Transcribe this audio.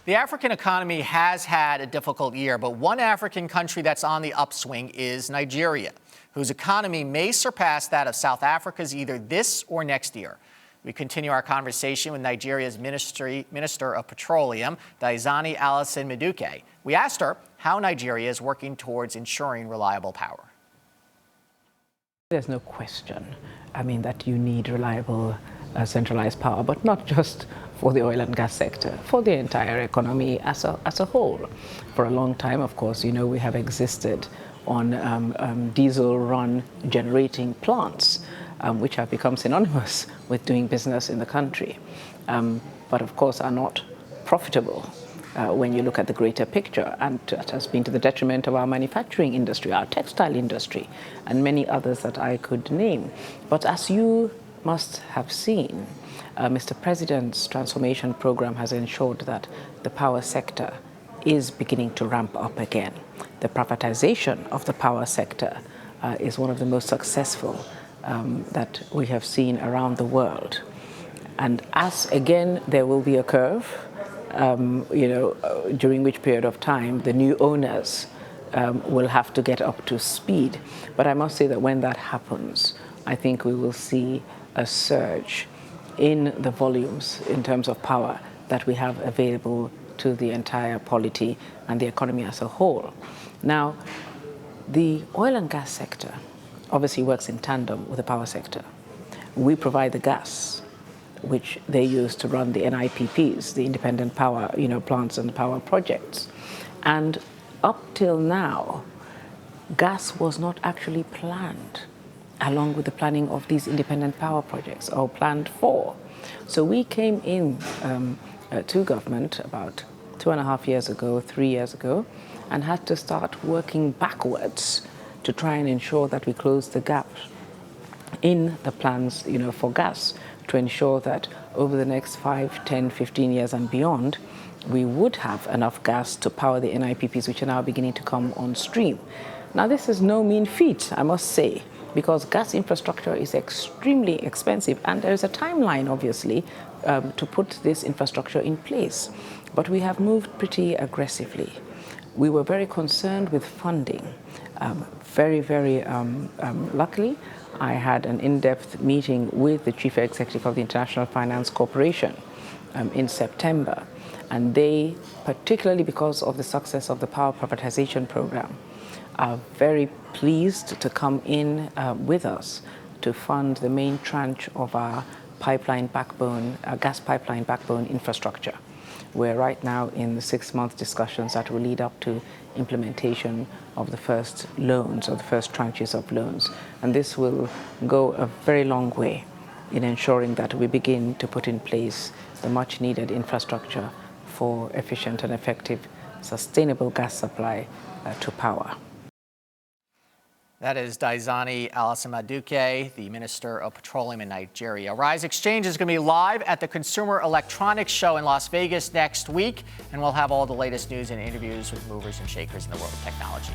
The African economy has had a difficult year, but one African country that's on the upswing is Nigeria, whose economy may surpass that of South Africa's either this or next year. We continue our conversation with Nigeria's Minister of Petroleum, Diezani Alison Mdueke. We asked her how Nigeria is working towards ensuring reliable power. There's no question, that you need reliable centralized power, but not just for the oil and gas sector, for the entire economy as a whole. For a long time, of course, we have existed on diesel-run generating plants, which have become synonymous with doing business in the country, but of course are not profitable when you look at the greater picture, and that has been to the detriment of our manufacturing industry, our textile industry, and many others that I could name. But as you must have seen, Mr. President's transformation program has ensured that the power sector is beginning to ramp up again. The privatization of the power sector is one of the most successful that we have seen around the world. And as, again, there will be a curve, during which period of time the new owners will have to get up to speed. But I must say that when that happens, I think we will see a surge in the volumes in terms of power that we have available to the entire polity and the economy as a whole. Now, the oil and gas sector obviously works in tandem with the power sector. We provide the gas, which they use to run the NIPPs, the independent power plants and power projects. And up till now, gas was not actually planned along with the planning of these independent power projects, or planned for. So we came in to government about 2.5 years ago, 3 years ago, and had to start working backwards to try and ensure that we close the gap in the plans for gas, to ensure that over the next 5, 10, 15 years and beyond, we would have enough gas to power the NIPPs, which are now beginning to come on stream. Now, this is no mean feat, I must say, because gas infrastructure is extremely expensive, and there is a timeline, obviously, to put this infrastructure in place. But we have moved pretty aggressively. We were very concerned with funding. Very luckily, I had an in-depth meeting with the Chief Executive of the International Finance Corporation in September, and they, particularly because of the success of the power privatization program, are very pleased to come in with us to fund the main tranche of our pipeline backbone, gas pipeline backbone infrastructure. We're right now in the 6-month discussions that will lead up to implementation of the first loans, or the first tranches of loans. And this will go a very long way in ensuring that we begin to put in place the much needed infrastructure for efficient and effective sustainable gas supply to power. That is Diezani Alison Mdueke, the Minister of Petroleum in Nigeria. Rise Xchange is going to be live at the Consumer Electronics Show in Las Vegas next week, and we'll have all the latest news and interviews with movers and shakers in the world of technology.